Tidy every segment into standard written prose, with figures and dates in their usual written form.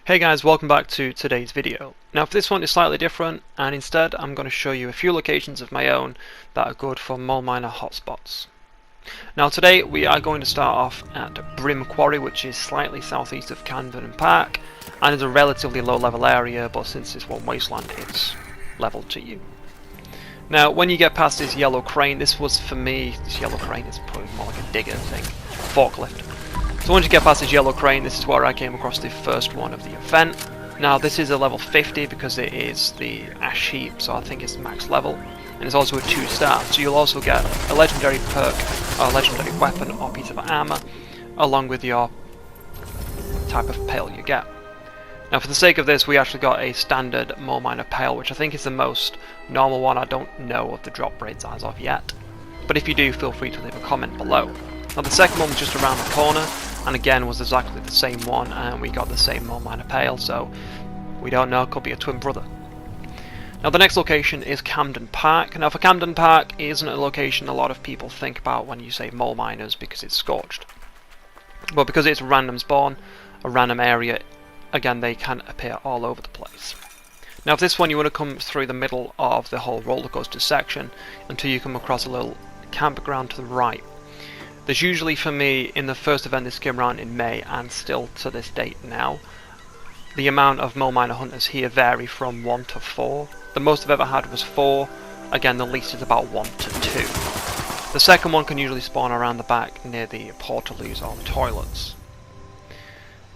Hey guys, welcome back to today's video. Now for this one it's slightly different, and instead I'm going to show you a few locations of my own that are good for mole miner hotspots. Now today we are going to start off at Brim Quarry, which is slightly southeast of Camden Park and is a relatively low level area, but since it's one wasteland it's leveled to you. Now when you get past this yellow crane, this was for me, this yellow crane is probably more like a digger thing, forklift. So once you get past this yellow crane, this is where I came across the first one of the event. Now this is a level 50 because it is the ash heap, so I think it's max level. And it's also a 2-star, so you'll also get a legendary perk, or a legendary weapon or piece of armor, along with your type of pail you get. Now for the sake of this, we actually got a standard mole miner pail, which I think is the most normal one. I don't know of the drop rates as of yet, but if you do, feel free to leave a comment below. Now the second one was just around the corner, and again was exactly the same one, and we got the same mole miner pail, so we don't know, it could be a twin brother. Now the next location is Camden Park. Now for Camden Park isn't a location a lot of people think about when you say mole miners because it's scorched. But because it's a random spawn, a random area, again they can appear all over the place. Now for this one you want to come through the middle of the whole roller coaster section until you come across a little campground to the right. There's usually, for me, in the first event this came around in May, and still to this date now, the amount of mole miner hunters here vary from 1 to 4. The most I've ever had was 4, again the least is about 1 to 2. The second one can usually spawn around the back near the portaloos or the toilets.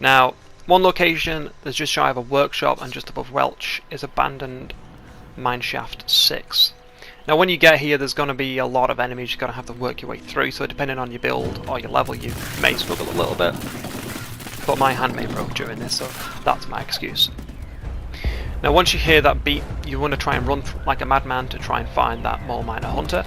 Now, one location that's just shy of a workshop and just above Welch is abandoned Mineshaft 6. Now when you get here there's going to be a lot of enemies you're going to have to work your way through, so depending on your build or your level you may struggle a little bit. But my hand may broke during this, so that's my excuse. Now once you hear that beat, you want to try and run like a madman to try and find that mole miner hunter,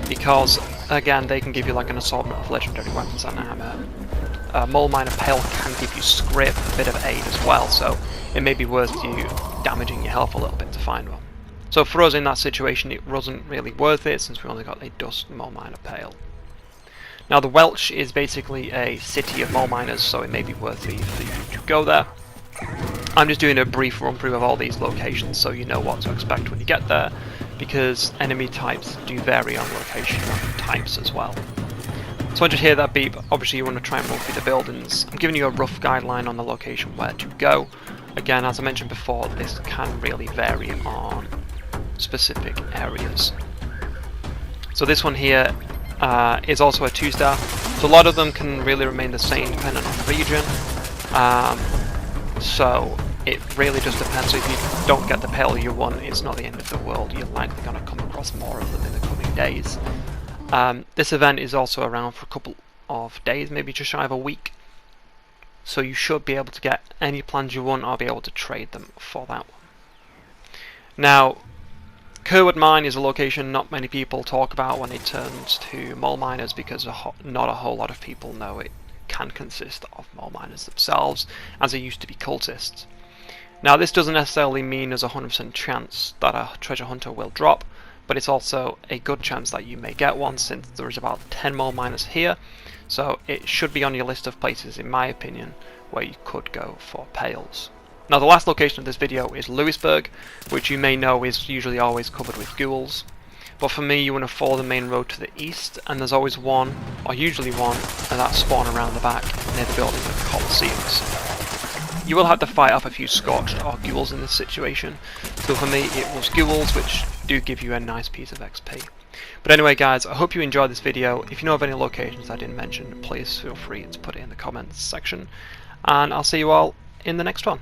because again they can give you like an assortment of legendary weapons and armor. Mole miner pail can give you script, a bit of aid as well, so it may be worth you damaging your health a little bit to find one. So for us in that situation it wasn't really worth it since we only got a dust mole miner pail. Now the Welch is basically a city of mole miners, so it may be worth it for you to go there. I'm just doing a brief run through of all these locations so you know what to expect when you get there, because enemy types do vary on location types as well. So once you hear that beep, obviously you want to try and run through the buildings. I'm giving you a rough guideline on the location where to go. Again, as I mentioned before, this can really vary on specific areas. So this one here is also a 2-star, so a lot of them can really remain the same depending on the region. So it really just depends. So if you don't get the pail you want, it's not the end of the world. You're likely going to come across more of them in the coming days. This event is also around for a couple of days, maybe just shy of a week. So you should be able to get any plans you want or be able to trade them for that one. Now, Kerwood Mine is a location not many people talk about when it turns to mole miners, because not a whole lot of people know it can consist of mole miners themselves, as it used to be cultists. Now this doesn't necessarily mean there's a 100% chance that a treasure hunter will drop, but it's also a good chance that you may get one, since there is about 10 mole miners here, so it should be on your list of places, in my opinion, where you could go for pails. Now the last location of this video is Lewisburg, which you may know is usually always covered with ghouls. But for me you want to follow the main road to the east, and there's always one, or usually one, that spawn around the back near the building of the Colosseums. You will have to fight off a few scorched or ghouls in this situation, so for me it was ghouls, which do give you a nice piece of XP. But anyway guys, I hope you enjoyed this video. If you know of any locations I didn't mention, please feel free to put it in the comments section, and I'll see you all in the next one.